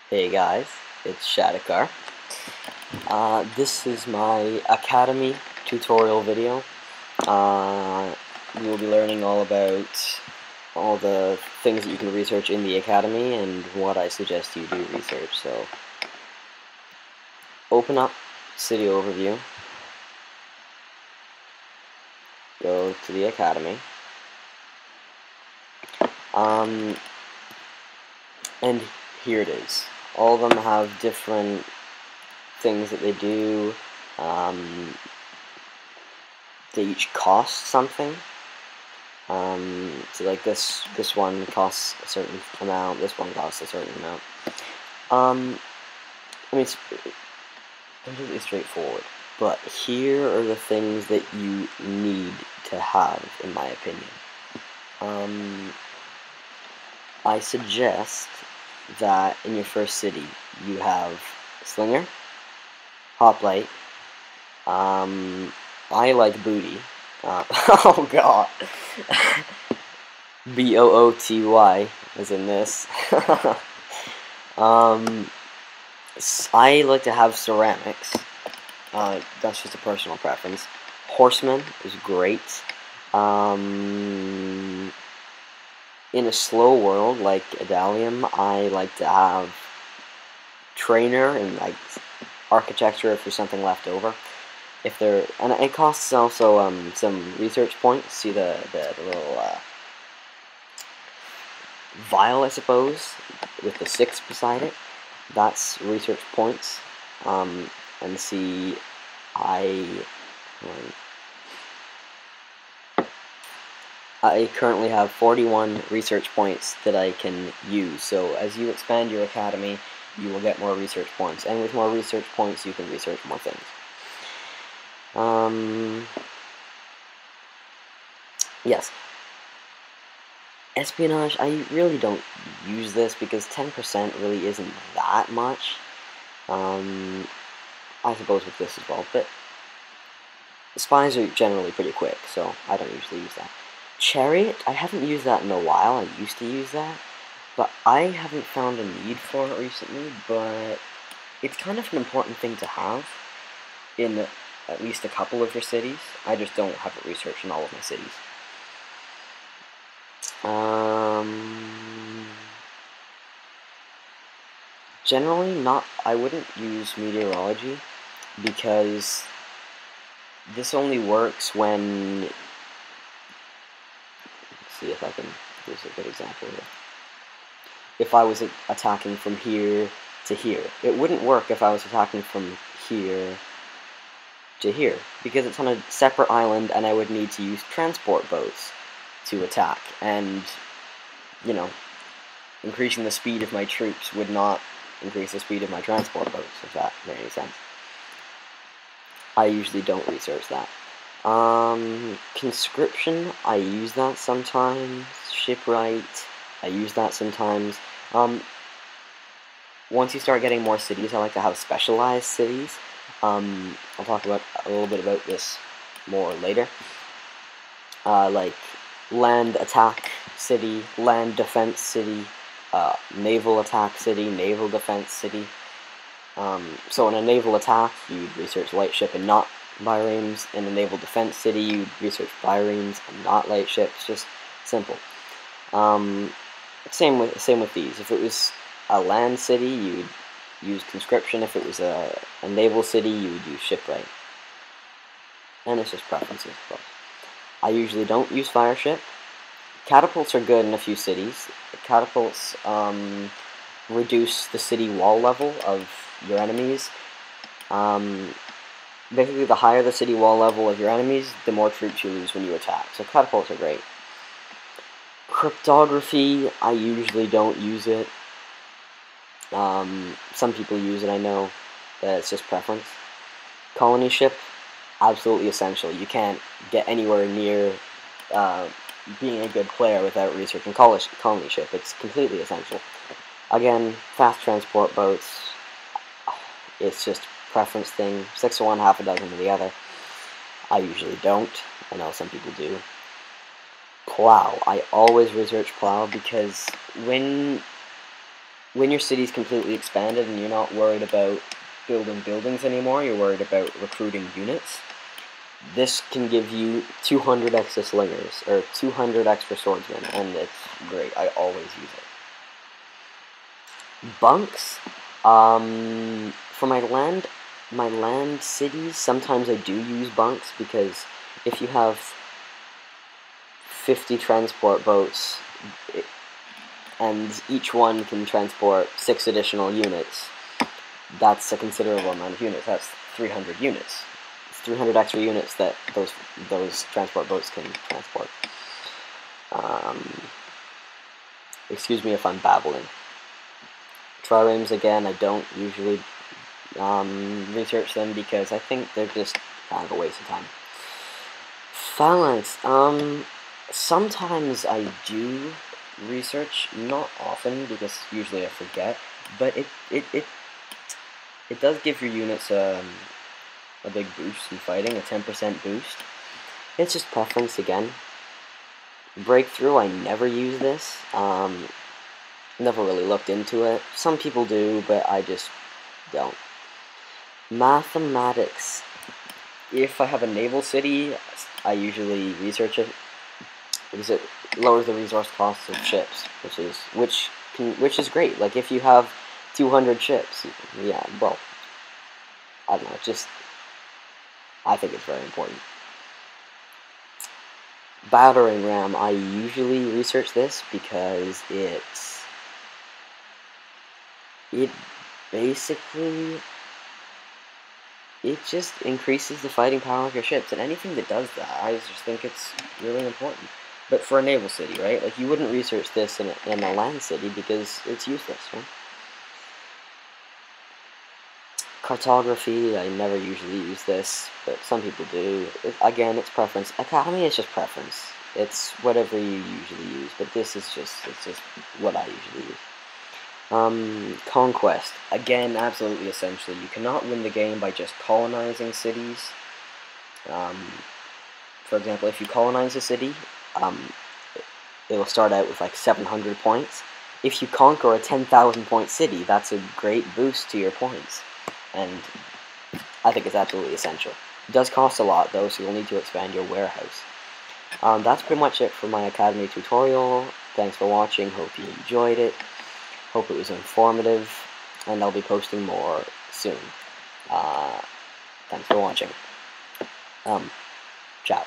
Hey guys, it's Shadakar. This is my Academy tutorial video. We will be learning all about all the things that you can research in the Academy and what I suggest you do research. So, open up City Overview, go to the Academy, and here it is. All of them have different things that they do. They each cost something. So like this one costs a certain amount. This one costs a certain amount. I mean, it's completely straightforward. But here are the things that you need to have, in my opinion. I suggest that in your first city you have Slinger, Hoplite. I like Booty. Oh god. Booty is in this. I like to have Ceramics. That's just a personal preference. Horseman is great. In a slow world like Adalium, I like to have Trainer and like Architecture if there's something left over. And it costs also some research points. See the little vial, I suppose, with the 6 beside it. That's research points. And see, I currently have 41 research points that I can use. So as you expand your academy, you will get more research points, and with more research points, you can research more things. Yes. Espionage, I really don't use this because 10% really isn't that much. I suppose with this as well, but spies are generally pretty quick, so I don't usually use that. Chariot, I haven't used that in a while. I used to use that, but I haven't found a need for it recently, but it's kind of an important thing to have in at least a couple of your cities. I just don't have it researched in all of my cities. Generally I wouldn't use meteorology because this only works when, let's see if I can, here's a good example here. If I was attacking from here to here, it wouldn't work if I was attacking from here to here, because it's on a separate island and I would need to use transport boats to attack, and, you know, increasing the speed of my troops would not increase the speed of my transport boats, if that made any sense. I usually don't research that. Conscription, I use that sometimes. Shipwright, I use that sometimes. Once you start getting more cities, I like to have specialized cities. I'll talk about a little bit about this more later. Like land attack city, land defense city, naval attack city, naval defense city. So in a naval attack, you'd research lightship and not biremes. In a naval defense city, you'd research biremes and not lightships. Just simple. Same with these. If it was a land city, you'd use conscription. If it was a naval city, you would use shipwright. And it's just preferences, of course. I usually don't use fireship. Catapults are good in a few cities. Catapults reduce the city wall level of your enemies. Basically, the higher the city wall level of your enemies, the more troops you lose when you attack. So catapults are great. Cryptography, I usually don't use it. Some people use it, I know. It's just preference. Colony ship, absolutely essential. You can't get anywhere near being a good player without researching colony ship. It's completely essential. Again, fast transport boats, it's just preference thing. 6 of one, half a dozen of the other. I usually don't. I know some people do. Plow. I always research plow because when when your city's completely expanded and you're not worried about building buildings anymore, you're worried about recruiting units, this can give you 200 extra slingers, or 200 extra swordsmen, and it's great. I always use it. Bunks, for my land cities, sometimes I do use bunks, because if you have 50 transport boats, and each one can transport 6 additional units, that's a considerable amount of units. That's 300 units. It's 300 extra units that those transport boats can transport. Excuse me if I'm babbling. Triremes, again, I don't usually research them because I think they're just kind of a waste of time. Phalanx, sometimes I do research, not often because usually I forget, but it does give your units a big boost in fighting, a 10% boost. It's just preference again. Breakthrough, I never use this. Never really looked into it. Some people do, but I just don't. Mathematics. If I have a naval city, I usually research it because it lowers the resource costs of ships, which is great. Like if you have 200 ships, yeah, well, I don't know, I think it's very important. Battering ram, I usually research this because it basically, it just increases the fighting power of your ships, and anything that does that, I just think it's really important. But for a naval city, right? Like, you wouldn't research this in a land city because it's useless, right? Cartography, I never usually use this, but some people do. Again, it's preference. Academy is just preference. It's whatever you usually use, but this is it's just what I usually use. Conquest. Again, absolutely essential. You cannot win the game by just colonizing cities. For example, if you colonize a city, it will start out with like 700 points. If you conquer a 10,000 point city, that's a great boost to your points. And I think it's absolutely essential. It does cost a lot though, so you'll need to expand your warehouse. That's pretty much it for my Academy tutorial. Thanks for watching, hope you enjoyed it. Hope it was informative, and I'll be posting more soon. Thanks for watching. Ciao.